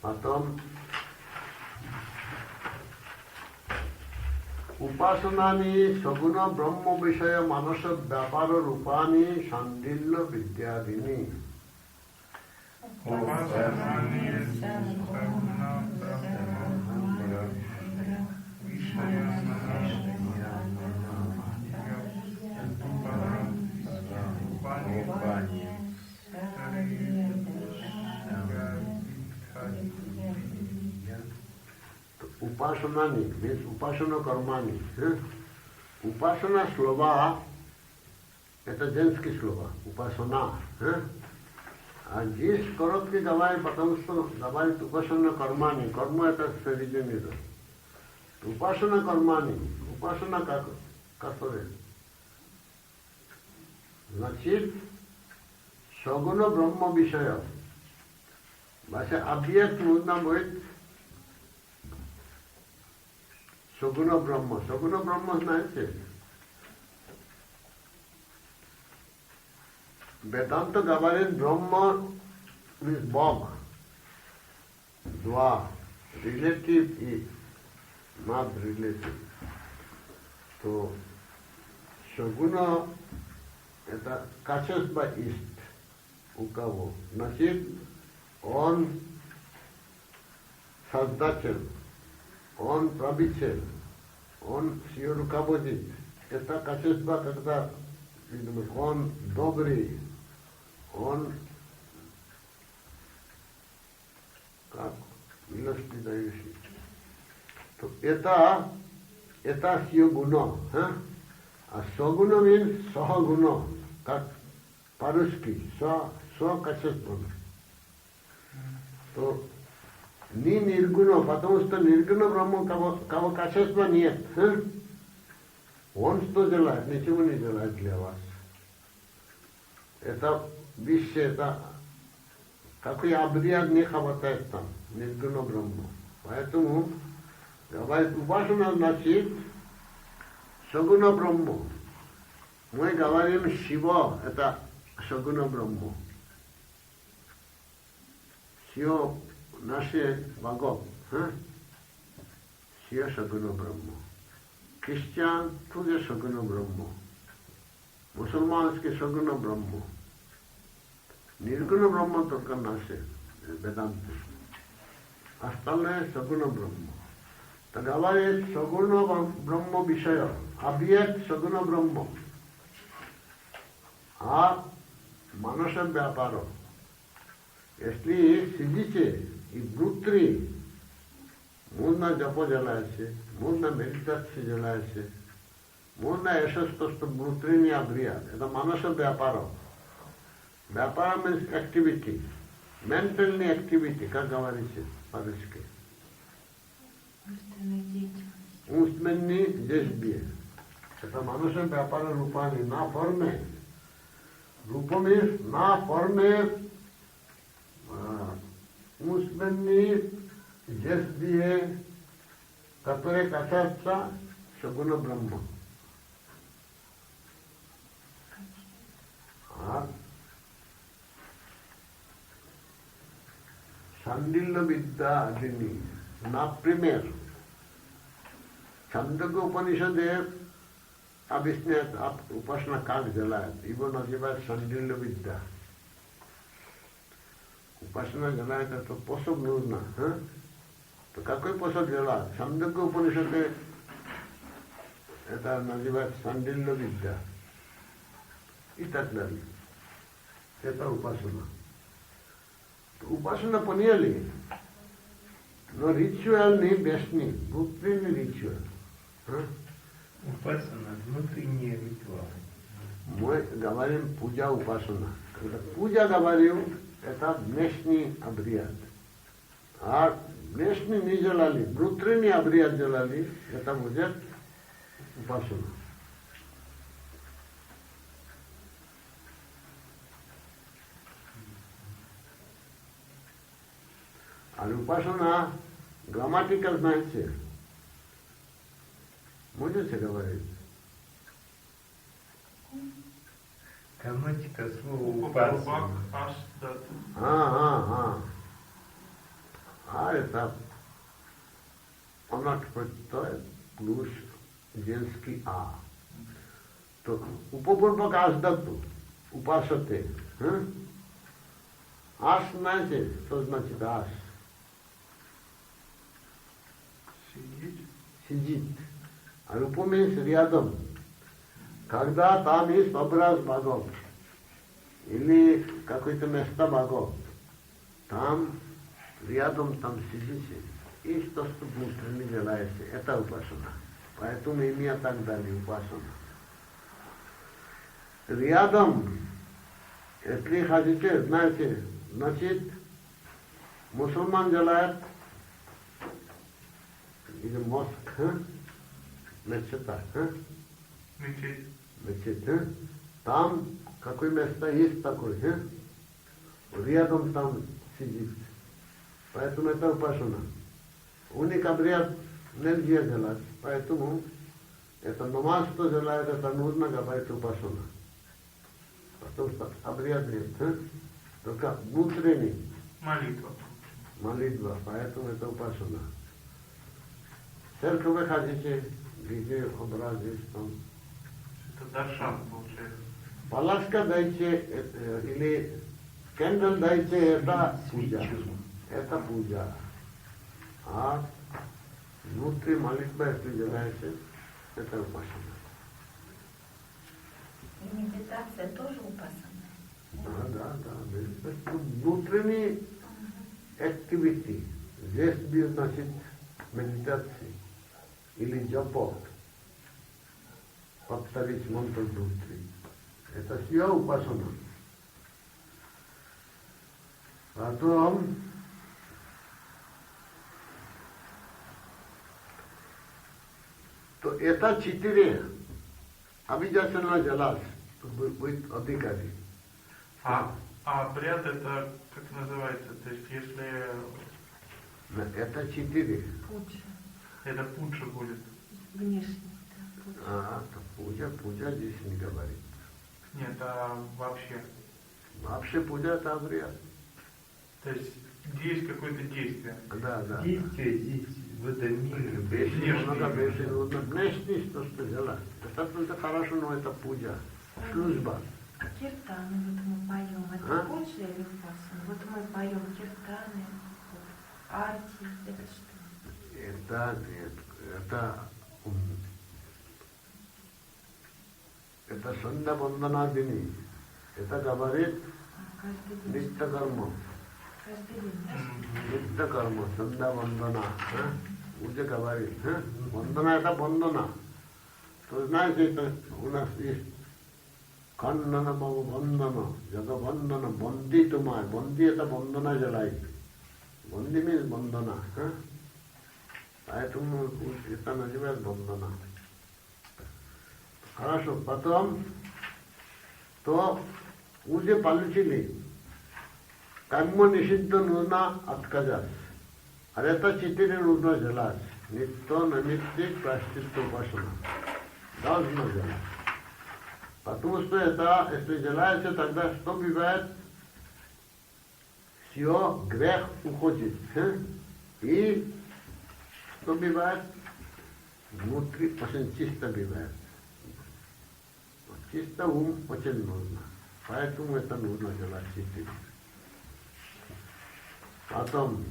अतम उपासनानि सगुण ब्रह्म विषय मानस व्यापार रूपानि शांडिल्य विद्यादिनी उपासनानि मीन्स उपासना कर्मानि उपासना श्लोवा это женский слово उपासना а जिस करोत की दवाई потому что добавить उपासना कर्मानि कर्म это срединный उपासना कर्मानि उपासना которое значит सगुण ब्रह्म विषय भाषा объект нужно будет सगुण ब्रह्म знаете वेदांत говорит ब्रह्म is Bog два relative is not relative तो सगुण это качество есть у кого значит он создатель он правитель, он все руководит. Это качество, когда он добрый, он как милости дающий. То это все гуно. А согуно means сахагуно, как по-русски, качество. То не ниргуно, потому что ниргуно брахма кого качества нет. Он что делает? Ничего не делает для вас. Это вещи, это какой обряд не хватает там, ниргуно брахма. Поэтому говорит, упасана значит сагуна брахма. Мы говорим Шива, это сагуна брахма. Все наши богов, все сагуна брахма. Христиан тоже сагуна брахма. Мусульманский сагуна брахма. Ниргуна брахма только наши веданты. Остальные сагуна брахма. Так говорит сагуна брахма вишая. Объект сагуна брахма. А манаша व्यापार. Если сидите и внутри можно джапо делается, можно медитация делается, можно это что внутренний обряд. Это манаша व्यापार. व्यापार means activity, mental activity, как говорится по-русски. Умственные действия. Это манаша व्यापार रूपानी на форме. रूप means на форме. Умственные действия, которые касаются сагуна брахма. Шандилья вида адини. Например, Чандока उपनिषद объясняет упасана как делает. Его называют Шандилья вида. Упасана делает это способ нужно. То какой способ делать? Чандока उपनिषद это называют Шандилья вида. И так далее. Это упасана. Упасана поняли, но ритуал не бешний, внутренний ритуал. Упасана внутренний ритуал. Мы говорим пуджа упасана. Когда пуджа говорю, это внешний обряд. А внешний не делали, внутренний обряд делали, это будет упасана. А упасана грамматикал знаете? Можете говорить? Грамматика слова упасана. это анат प्रत्यय плюс женский а. То упопурпак ас धातу, упасате. Ас знаете, что значит ас? Сидит. А упомянись рядом. Когда там есть образ богов, или какое-то место богов, там рядом там сидите, и что внутренне делаете, это упасана. Поэтому имя так дали упасана. Рядом, если хотите, знаете, значит, мусульман делает, или мозг, мечета, мечеть, там какое место есть такое, рядом там сидит. Поэтому это упасана. У них обряд нельзя делать, поэтому это намаз, что делает, это нужно говорить упасана. Потому что обряд нет, только внутренний. Молитва, поэтому это упасана. В церковь вы хотите, где образ есть там. Это даршан получается. Палашка дайте, или кендл дайте, это пуджа. Это пуджа. А внутри молитва, если делаете, это упасана. И медитация тоже упасана. Да. Внутренний activity. Здесь भी значит медитация или джапа. Повторить мантру внутри. Это все упасана. Потом то это 4 обязательно делать, чтобы быть адекватным. А обряд это как называется? То есть если Это 4. Пуджа. это пуджа будет. Внешний. Да, пуджа. Пуджа здесь не говорит. Нет, а вообще. Вообще пуджа это обряд. То есть где есть какое-то действие. Да. Действие здесь, в этом мире. Внешний нужно. Внешний, что делать. Это хорошо, но это пуджа. Служба. Киртаны, вот мы поем. Это пуджа или упасана? Вот мы поем киртаны, арти. Это что? Это сандя вандана дини. Это говорит Каждый день. нитья карма. Каждый день. Да? Нитья карма, сандя вандана. Уже говорит. Вандана это вандана. То знаете, это у нас есть Kannana Bhava Vandana, Jaga Vandana, Bandi Tumar, Bandi это Vandana jalai. Bandi means Vandana. Поэтому это называют Vandana. Хорошо, потом, то уже получили. Карма нишидда нужно отказать. А это 4 нужно делать. Нитто, намитти, праститто, упасана. Должно делать. Потому что это, если делается, тогда что бывает? Все, грех уходит. И что бывает? Внутри очень чисто бывает. Чисто ум очень нужно. Поэтому это нужно делать чистым. Потом